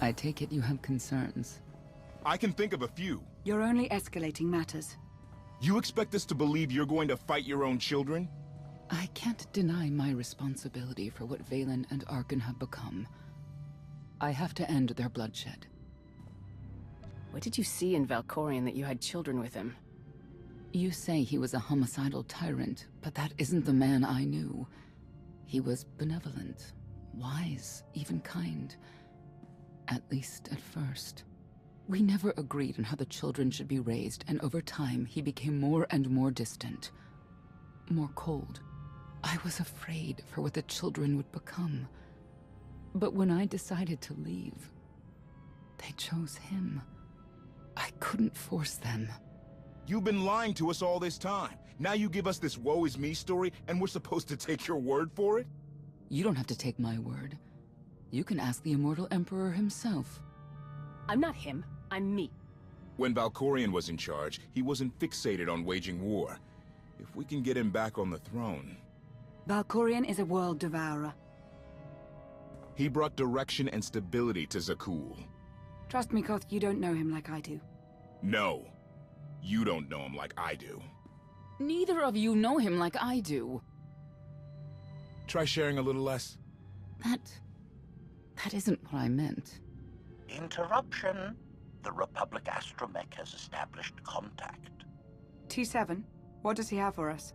I take it you have concerns. I can think of a few. You're only escalating matters. You expect us to believe you're going to fight your own children? I can't deny my responsibility for what Valen and Arkan have become. I have to end their bloodshed. What did you see in Valkorion that you had children with him? You say he was a homicidal tyrant, but that isn't the man I knew. He was benevolent, wise, even kind. At least at first. We never agreed on how the children should be raised, and over time he became more and more distant. More cold. I was afraid for what the children would become. But when I decided to leave, they chose him. I couldn't force them. You've been lying to us all this time. Now you give us this woe is me story, and we're supposed to take your word for it? You don't have to take my word. You can ask the Immortal Emperor himself. I'm not him, I'm me. When Valkorion was in charge, he wasn't fixated on waging war. If we can get him back on the throne... Valkorion is a world devourer. He brought direction and stability to Zakuul. Trust me, Koth, you don't know him like I do. No. You don't know him like I do. Neither of you know him like I do. Try sharing a little less. That isn't what I meant. Interruption. The Republic astromech has established contact. T7, what does he have for us?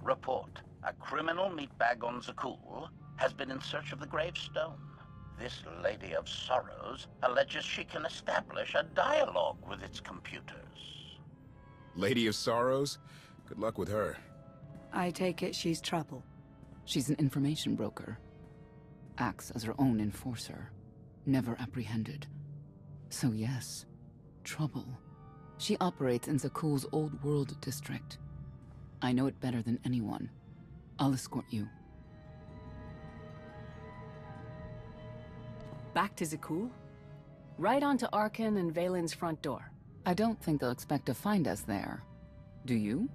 Report. A criminal meatbag on Zakuul has been in search of the Gravestone. This Lady of Sorrows alleges she can establish a dialogue with its computers. Lady of Sorrows? Good luck with her. I take it she's trouble. She's an information broker. Acts as her own enforcer. Never apprehended. So yes, trouble. She operates in Zakuul's Old World district. I know it better than anyone. I'll escort you. Back to Zakuul? Right onto Arkan and Valen's front door. I don't think they'll expect to find us there. Do you?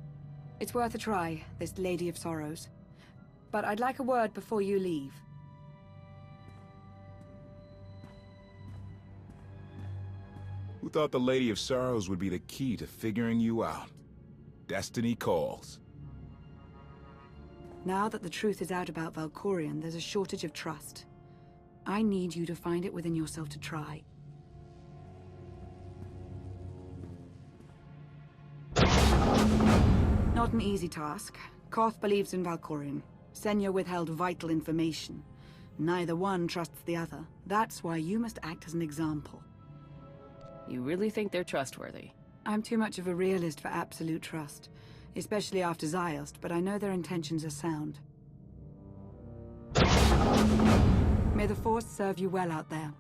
It's worth a try, this Lady of Sorrows. But I'd like a word before you leave. Who thought the Lady of Sorrows would be the key to figuring you out? Destiny calls. Now that the truth is out about Valkorion, there's a shortage of trust. I need you to find it within yourself to try. Not an easy task. Koth believes in Valkorion. Senya withheld vital information. Neither one trusts the other. That's why you must act as an example. You really think they're trustworthy? I'm too much of a realist for absolute trust. Especially after Ziost, but I know their intentions are sound. May the Force serve you well out there.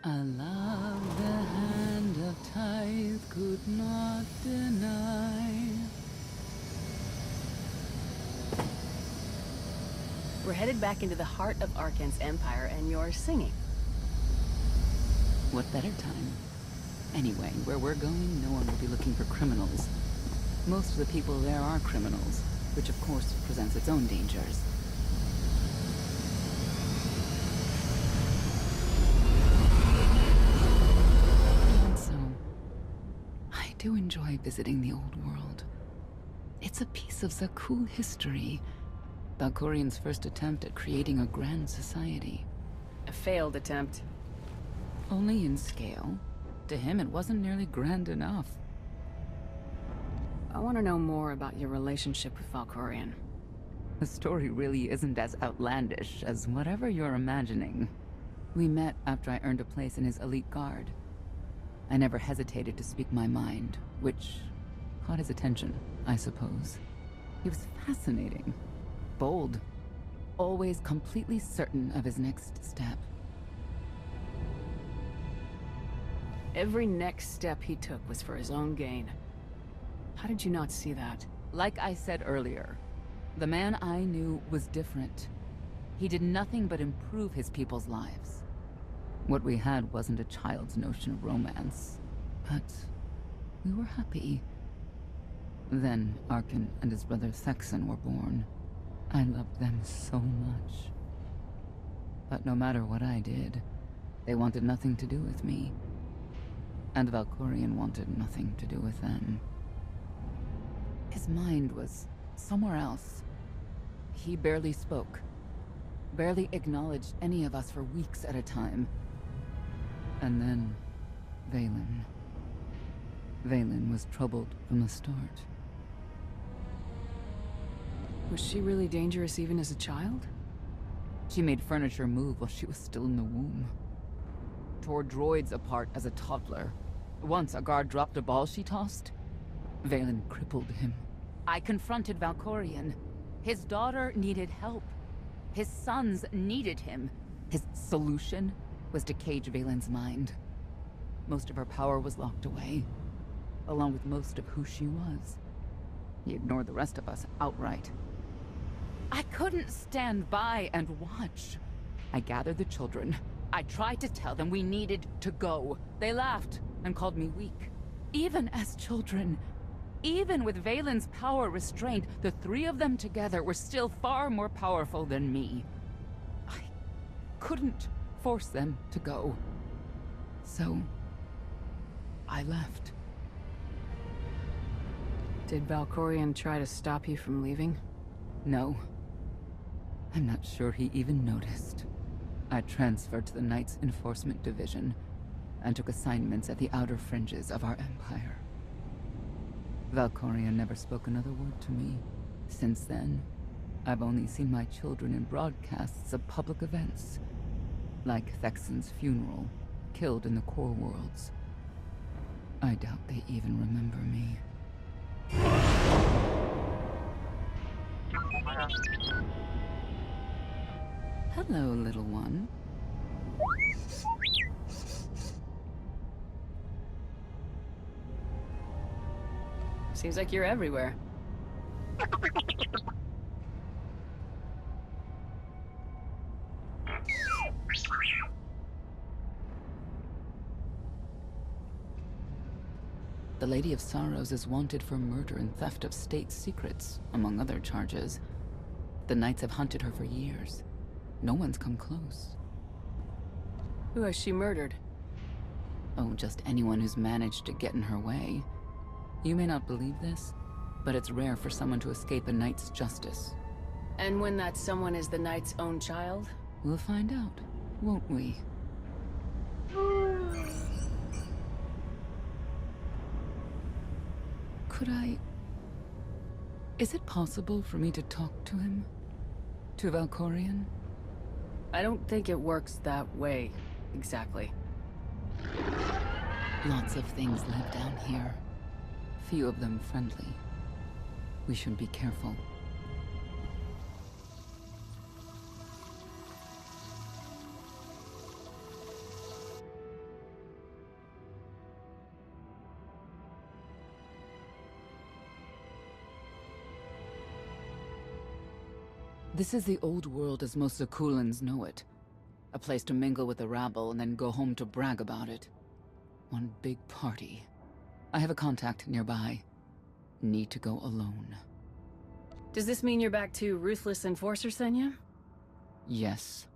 I love the hand of tithe could not deny. We're headed back into the heart of Arkan's empire, and you're singing. What better time? Anyway, where we're going, no one will be looking for criminals. Most of the people there are criminals, which of course presents its own dangers. And so, I do enjoy visiting the old world. It's a piece of Zakuul history. Valkorion's first attempt at creating a grand society. A failed attempt. Only in scale. To him, it wasn't nearly grand enough. I want to know more about your relationship with Valkorion. The story really isn't as outlandish as whatever you're imagining. We met after I earned a place in his elite guard. I never hesitated to speak my mind, which caught his attention, I suppose. He was fascinating. Bold. Always completely certain of his next step. Every next step he took was for his own gain. How did you not see that? Like I said earlier, the man I knew was different. He did nothing but improve his people's lives. What we had wasn't a child's notion of romance, but we were happy. Then Arkin and his brother Thexan were born. I loved them so much. But no matter what I did, they wanted nothing to do with me. And Valkorion wanted nothing to do with them. His mind was somewhere else. He barely spoke, barely acknowledged any of us for weeks at a time. And then, Vaylin. Vaylin was troubled from the start. Was she really dangerous even as a child? She made furniture move while she was still in the womb. Tore droids apart as a toddler. Once a guard dropped a ball she tossed. Vaylin crippled him. I confronted Valkorion. His daughter needed help. His sons needed him. His solution was to cage Vaylin's mind. Most of her power was locked away, along with most of who she was. He ignored the rest of us outright. I couldn't stand by and watch. I gathered the children. I tried to tell them we needed to go. They laughed and called me weak. Even as children, even with Vaylin's power restrained, the three of them together were still far more powerful than me. I couldn't force them to go. So, I left. Did Valkorion try to stop you from leaving? No. I'm not sure he even noticed. I transferred to the Knights Enforcement Division and took assignments at the outer fringes of our empire. Valkorion never spoke another word to me. Since then, I've only seen my children in broadcasts of public events, like Thexan's funeral, killed in the core worlds. I doubt they even remember me. Hello, little one. Seems like you're everywhere. The Lady of Sorrows is wanted for murder and theft of state secrets, among other charges. The Knights have hunted her for years. No one's come close. Who has she murdered? Oh, just anyone who's managed to get in her way. You may not believe this, but it's rare for someone to escape a Knight's justice. And when that someone is the Knight's own child? We'll find out, won't we? Could I... Is it possible for me to talk to him? To Valkorion? I don't think it works that way, exactly. Lots of things live down here. Few of them friendly. We should be careful. This is the old world as most Zakuulans know it. A place to mingle with the rabble and then go home to brag about it. One big party. I have a contact nearby. Need to go alone. Does this mean you're back to Ruthless Enforcer, Senya? Yes.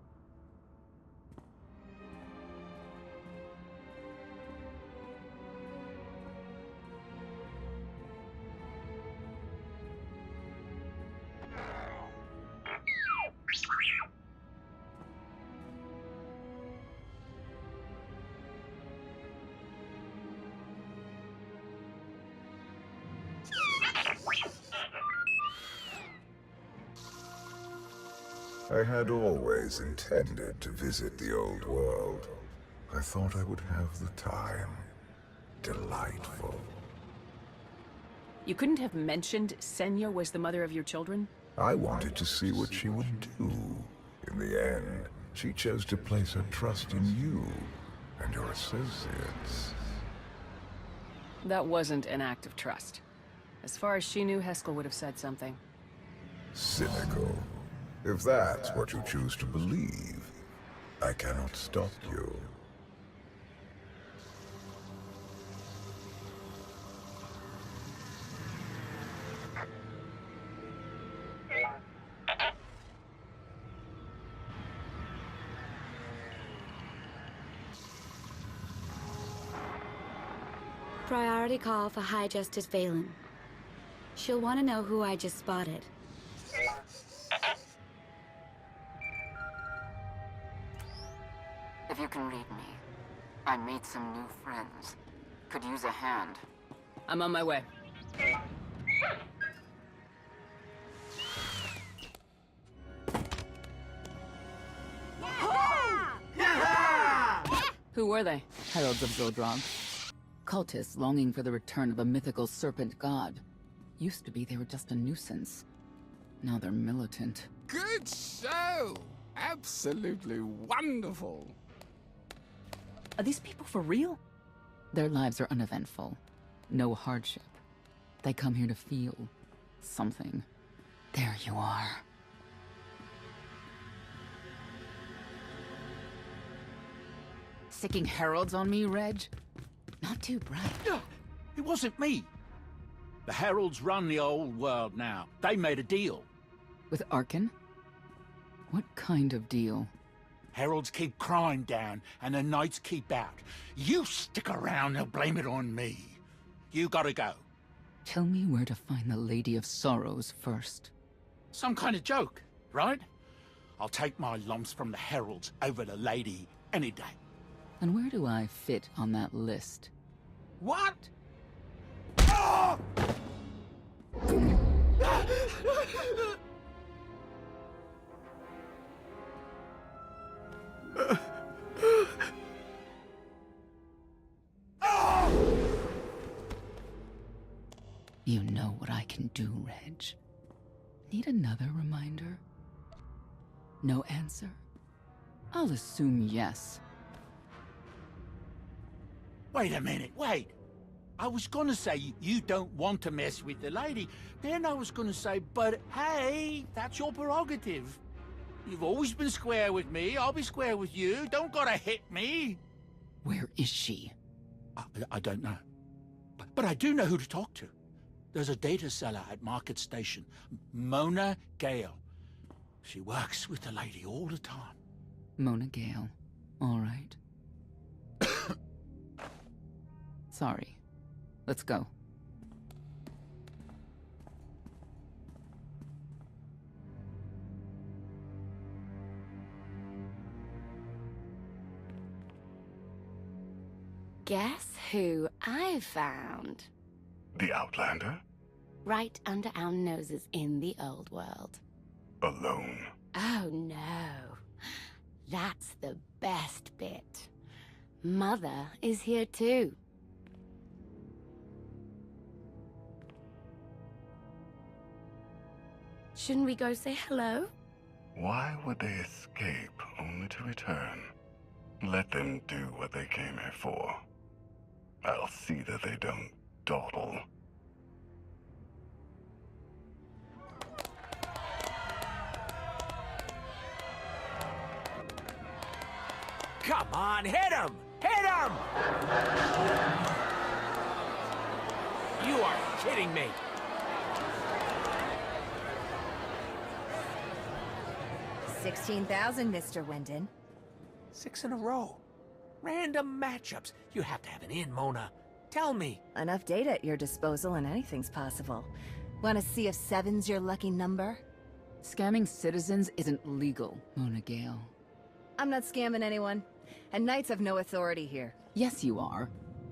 I had always intended to visit the old world. I thought I would have the time. Delightful. You couldn't have mentioned Senya was the mother of your children? I wanted to see what she would do. In the end, she chose to place her trust in you and your associates. That wasn't an act of trust. As far as she knew, Heskel would have said something. Cynical. If that's what you choose to believe, I cannot stop you. Priority call for High Justice Valen. She'll want to know who I just spotted. If you can read me, I made some new friends. Could use a hand. I'm on my way. Who were they? Heralds of Zodrog. Cultists longing for the return of a mythical serpent god. Used to be they were just a nuisance. Now they're militant. Good show! Absolutely wonderful. Are these people for real? Their lives are uneventful. No hardship. They come here to feel something. There you are. Sicking heralds on me, Reg? Not too bright. It wasn't me. The Heralds run the old world now. They made a deal. With Arkan? What kind of deal? Heralds keep crime down, and the Knights keep out. You stick around, they'll blame it on me. You gotta go. Tell me where to find the Lady of Sorrows first. Some kind of joke, right? I'll take my lumps from the Heralds over the Lady any day. And where do I fit on that list? What? You know what I can do, Reg. Need another reminder? No answer? I'll assume yes. Wait a minute, wait. I was gonna say you don't want to mess with the lady. Then I was gonna say, but hey, that's your prerogative. You've always been square with me, I'll be square with you. Don't gotta hit me. Where is she? I don't know. But I do know who to talk to. There's a data seller at Market Station, Mona Gale. She works with the lady all the time. Mona Gale. All right. Sorry. Let's go. Guess who I found? The Outlander? Right under our noses in the old world. Alone. Oh no. That's the best bit. Mother is here too. Shouldn't we go say hello? Why would they escape only to return? Let them do what they came here for. I'll see that they don't dawdle. Come on, hit him! Hit him! You are kidding me. 16,000, Mr. Wyndon. 6 in a row. Random matchups. You have to have an in, Mona. Tell me. Enough data at your disposal and anything's possible. Want to see if 7's your lucky number? Scamming citizens isn't legal, Mona Gale. I'm not scamming anyone. And Knights have no authority here. Yes, you are.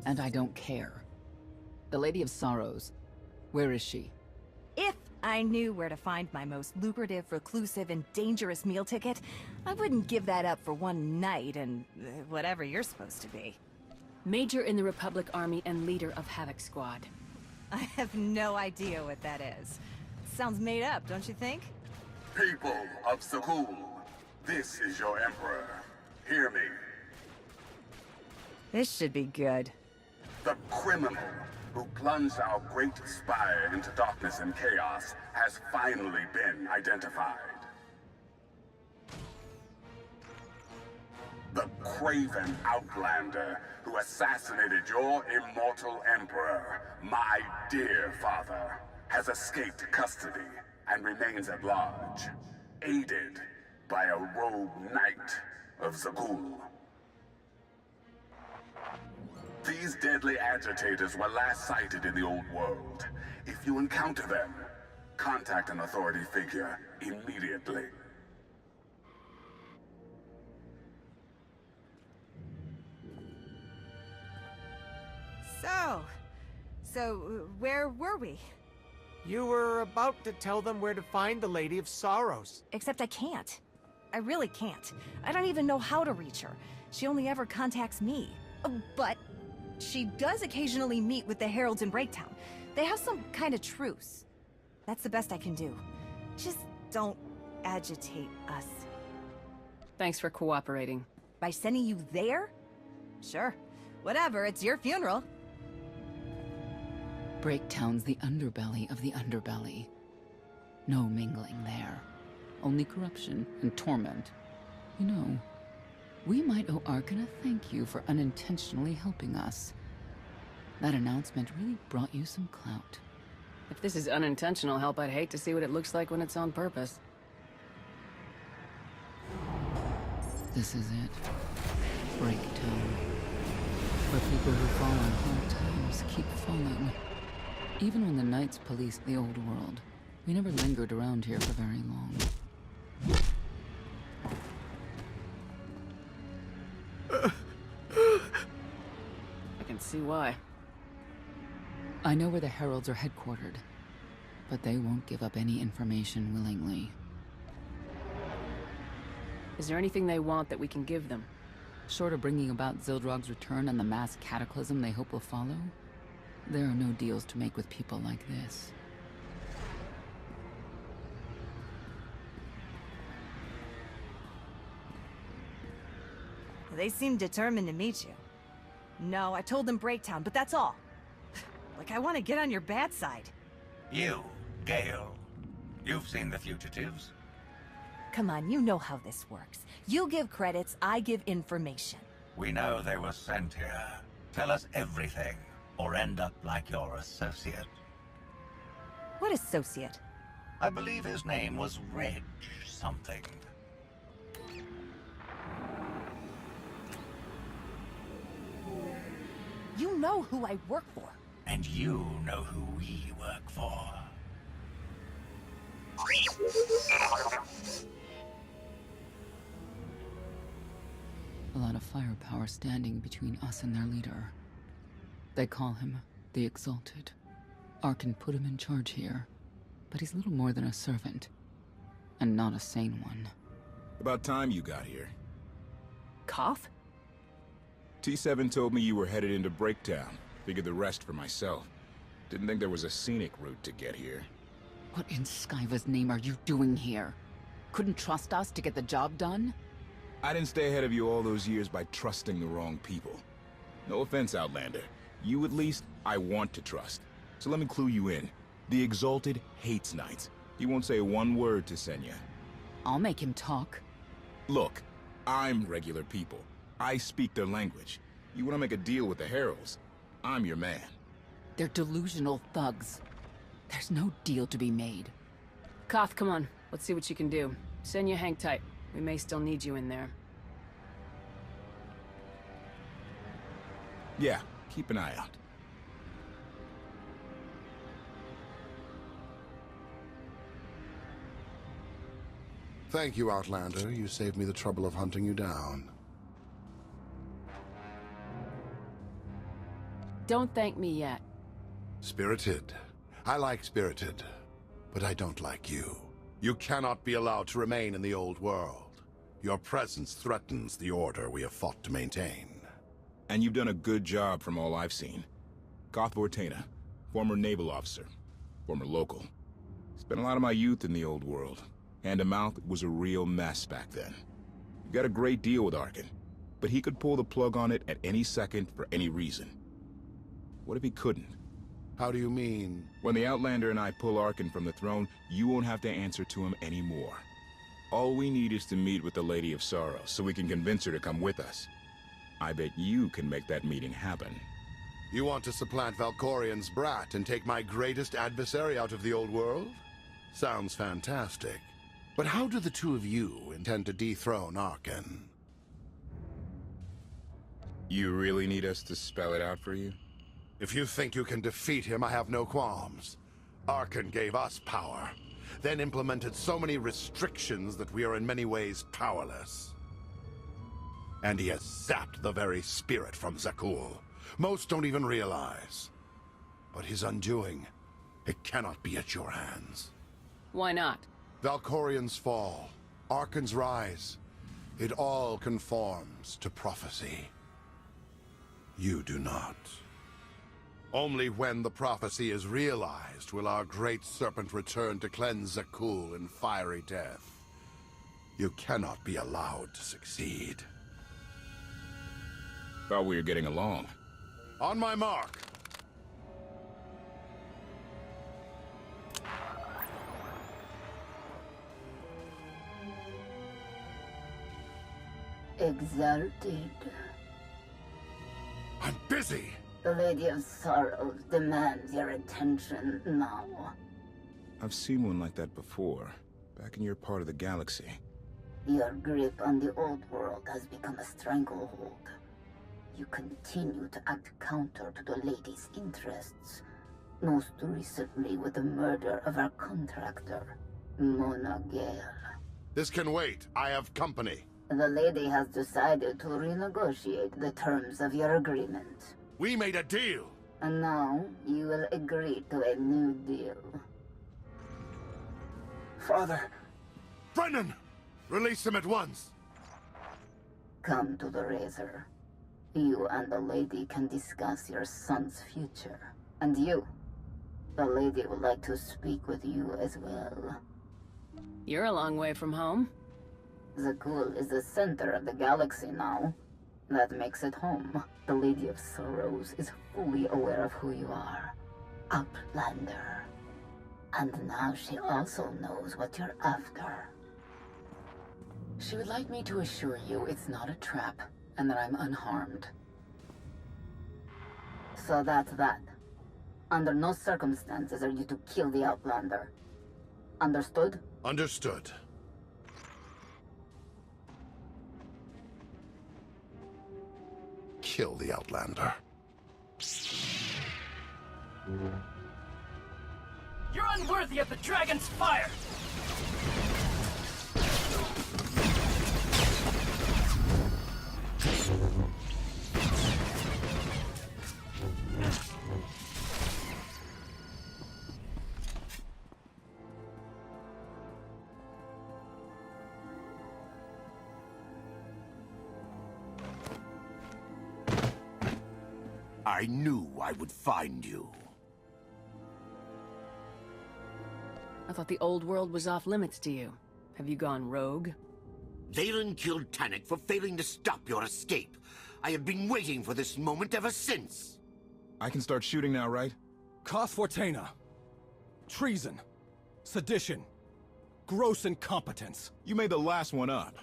And I don't care. The Lady of Sorrows. Where is she? If I knew where to find my most lucrative, reclusive, and dangerous meal ticket, I wouldn't give that up for one night and whatever you're supposed to be. Major in the Republic Army and leader of Havoc Squad. I have no idea what that is. Sounds made up, don't you think? People of Zakuul, this is your Emperor. Hear me. This should be good. The criminal who plunged our great spire into darkness and chaos, has finally been identified. The craven outlander who assassinated your immortal emperor, my dear father, has escaped custody and remains at large, aided by a rogue knight of Zakuul. These deadly agitators were last sighted in the old world. If you encounter them, contact an authority figure immediately. So, where were we? You were about to tell them where to find the Lady of Sorrows. Except I can't. I really can't. I don't even know how to reach her. She only ever contacts me. But she does occasionally meet with the Heralds in Breaktown. They have some kind of truce. That's the best I can do. Just don't agitate us. Thanks for cooperating. By sending you there? Sure. Whatever, it's your funeral. Breaktown's the underbelly of the underbelly. No mingling there. Only corruption and torment. You know, we might owe Arkan a thank you for unintentionally helping us. That announcement really brought you some clout. If this is unintentional help, I'd hate to see what it looks like when it's on purpose. This is it. Breaktown. Where people who fall on hard times keep falling. Even when the Knights policed the old world, we never lingered around here for very long. I can see why. I know where the Heralds are headquartered, but they won't give up any information willingly. Is there anything they want that we can give them? Short of bringing about Zildrog's return and the mass cataclysm they hope will follow, there are no deals to make with people like this. They seem determined to meet you. No, I told them Breaktown, but that's all. Like I want to get on your bad side. You, Gale. You've seen the fugitives. Come on, you know how this works. You give credits, I give information. We know they were sent here. Tell us everything, or end up like your associate. What associate? I believe his name was Reg something. You know who I work for. And you know who we work for. A lot of firepower standing between us and their leader. They call him the Exalted. Arkan put him in charge here, but he's little more than a servant, and not a sane one. About time you got here. Koth? T7 told me you were headed into Breaktown. Figured the rest for myself. Didn't think there was a scenic route to get here. What in Skyva's name are you doing here? Couldn't trust us to get the job done? I didn't stay ahead of you all those years by trusting the wrong people. No offense, Outlander. You at least, I want to trust. So let me clue you in. The Exalted hates Knights. He won't say one word to Senya. I'll make him talk. Look, I'm regular people. I speak their language. You want to make a deal with the Heralds? I'm your man. They're delusional thugs. There's no deal to be made. Koth, come on. Let's see what you can do. Senya, hang tight. We may still need you in there. Yeah, keep an eye out. Thank you, Outlander. You saved me the trouble of hunting you down. Don't thank me yet. Spirited. I like Spirited, but I don't like you. You cannot be allowed to remain in the old world. Your presence threatens the order we have fought to maintain. And you've done a good job from all I've seen. Koth Vortena, former naval officer, former local. Spent a lot of my youth in the old world. Hand-to-mouth was a real mess back then. You got a great deal with Arkan, but he could pull the plug on it at any second for any reason. What if he couldn't? How do you mean? When the Outlander and I pull Arkan from the throne, you won't have to answer to him anymore. All we need is to meet with the Lady of Sorrow, so we can convince her to come with us. I bet you can make that meeting happen. You want to supplant Valkorian's brat and take my greatest adversary out of the old world? Sounds fantastic. But how do the two of you intend to dethrone Arkan? You really need us to spell it out for you? If you think you can defeat him, I have no qualms. Arkan gave us power, then implemented so many restrictions that we are in many ways powerless. And he has sapped the very spirit from Zakuul. Most don't even realize. But his undoing, it cannot be at your hands. Why not? Valkorian's fall, Arkan's rise, it all conforms to prophecy. You do not. Only when the prophecy is realized will our great serpent return to cleanse Zakuul in fiery death. You cannot be allowed to succeed. Thought we were getting along. On my mark. Exalted. I'm busy. The Lady of Sorrows demands your attention now. I've seen one like that before, back in your part of the galaxy. Your grip on the old world has become a stranglehold. You continue to act counter to the Lady's interests, most recently with the murder of our contractor, Mona Gale. This can wait. I have company. The Lady has decided to renegotiate the terms of your agreement. We made a deal! And now, you will agree to a new deal. Father! Brennan! Release him at once! Come to the Razor. You and the Lady can discuss your son's future. And you, the Lady would like to speak with you as well. You're a long way from home. Zakuul is the center of the galaxy now. That makes it home. The Lady of Sorrows is fully aware of who you are. Outlander. And now she also knows what you're after. She would like me to assure you it's not a trap, and that I'm unharmed. So that's that. Under no circumstances are you to kill the Outlander. Understood? Understood. Kill the Outlander. You're unworthy of the dragon's fire! I knew I would find you. I thought the old world was off limits to you. Have you gone rogue? Vaylin killed Tannic for failing to stop your escape. I have been waiting for this moment ever since. I can start shooting now, right? Koth Fortena. Treason. Sedition. Gross incompetence. You made the last one up.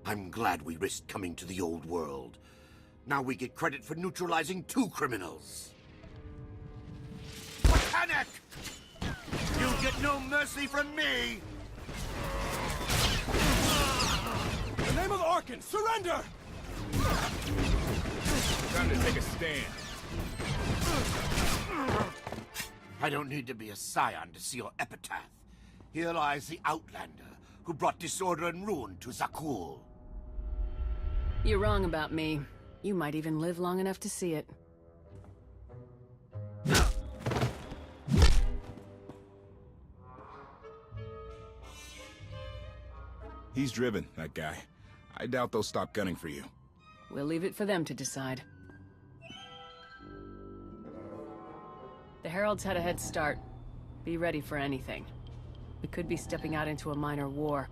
I'm glad we risked coming to the old world. Now we get credit for neutralizing 2 criminals. Tannic! You'll get no mercy from me! In the name of Arkan, surrender! Time to take a stand. I don't need to be a scion to see your epitaph. Here lies the Outlander, who brought disorder and ruin to Zakuul. You're wrong about me. You might even live long enough to see it. He's driven, that guy. I doubt they'll stop gunning for you. We'll leave it for them to decide. The Heralds had a head start. Be ready for anything. We could be stepping out into a minor war.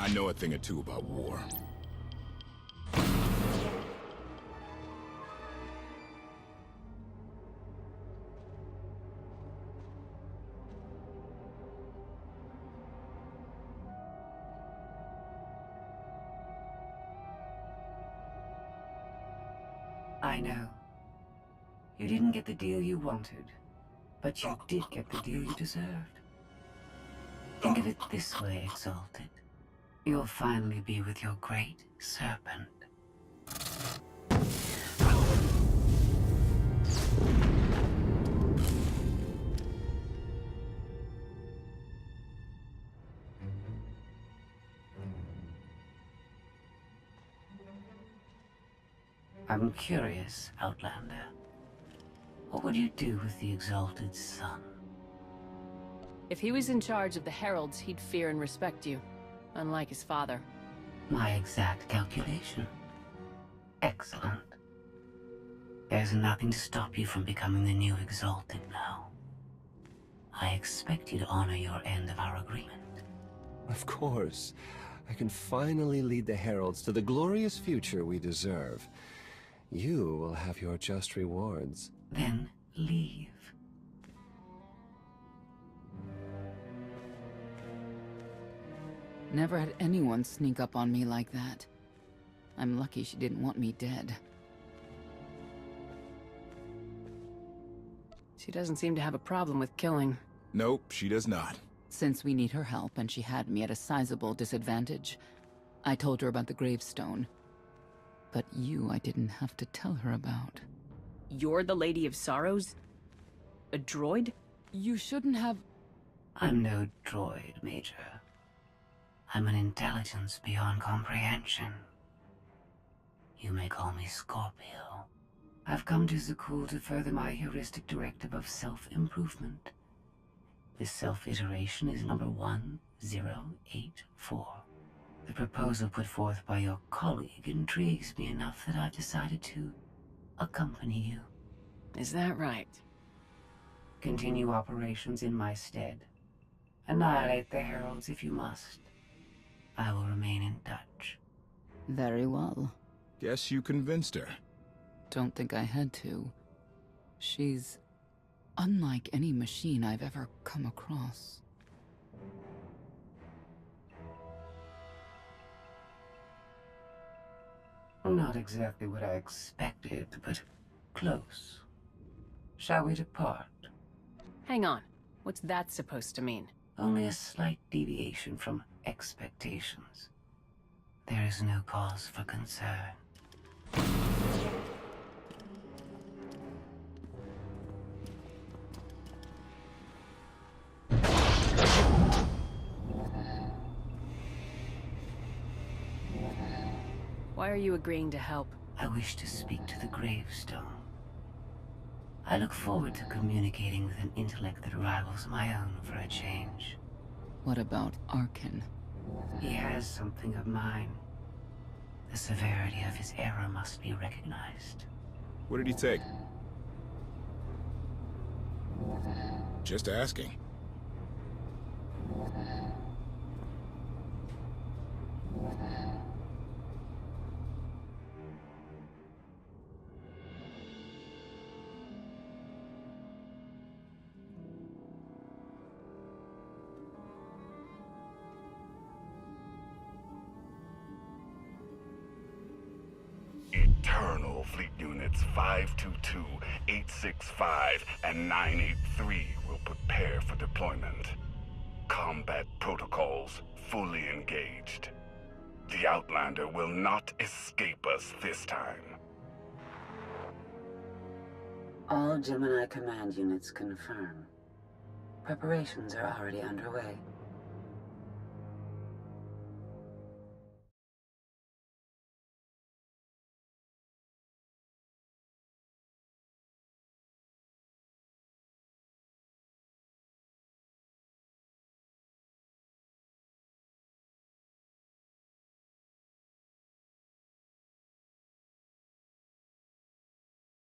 I know a thing or two about war. I know. You didn't get the deal you wanted, but you did get the deal you deserved. Think of it this way, Exalted. You'll finally be with your great serpent. I'm curious, Outlander. What would you do with the Exalted Son? If he was in charge of the Heralds, he'd fear and respect you. Unlike his father. My exact calculation. Excellent. There's nothing to stop you from becoming the new Exalted now. I expect you to honor your end of our agreement. Of course. I can finally lead the Heralds to the glorious future we deserve. You will have your just rewards. Then leave. Never had anyone sneak up on me like that. I'm lucky she didn't want me dead. She doesn't seem to have a problem with killing. Nope, she does not. Since we need her help and she had me at a sizable disadvantage, I told her about the Gravestone. But you, I didn't have to tell her about. You're the Lady of Sorrows? A droid? You shouldn't have... I'm no droid, Major. I'm an intelligence beyond comprehension. You may call me Scorpio. I've come to Zakuul to further my heuristic directive of self-improvement. This self-iteration is number 1084. The proposal put forth by your colleague intrigues me enough that I've decided to accompany you. Is that right? Continue operations in my stead. Annihilate the Heralds if you must. I will remain in touch. Very well. Guess you convinced her. Don't think I had to. She's unlike any machine I've ever come across. Not exactly what I expected, but close. Shall we depart? Hang on. What's that supposed to mean? Only a slight deviation from expectations. There is no cause for concern. Why are you agreeing to help? I wish to speak to the Gravestone. I look forward to communicating with an intellect that rivals my own for a change. What about Arkin? He has something of mine. The severity of his error must be recognized. What did he take? Just asking. Eternal Fleet Units 522, 865, and 983 will prepare for deployment. Combat protocols fully engaged. The Outlander will not escape us this time. All Gemini command units confirm. Preparations are already underway.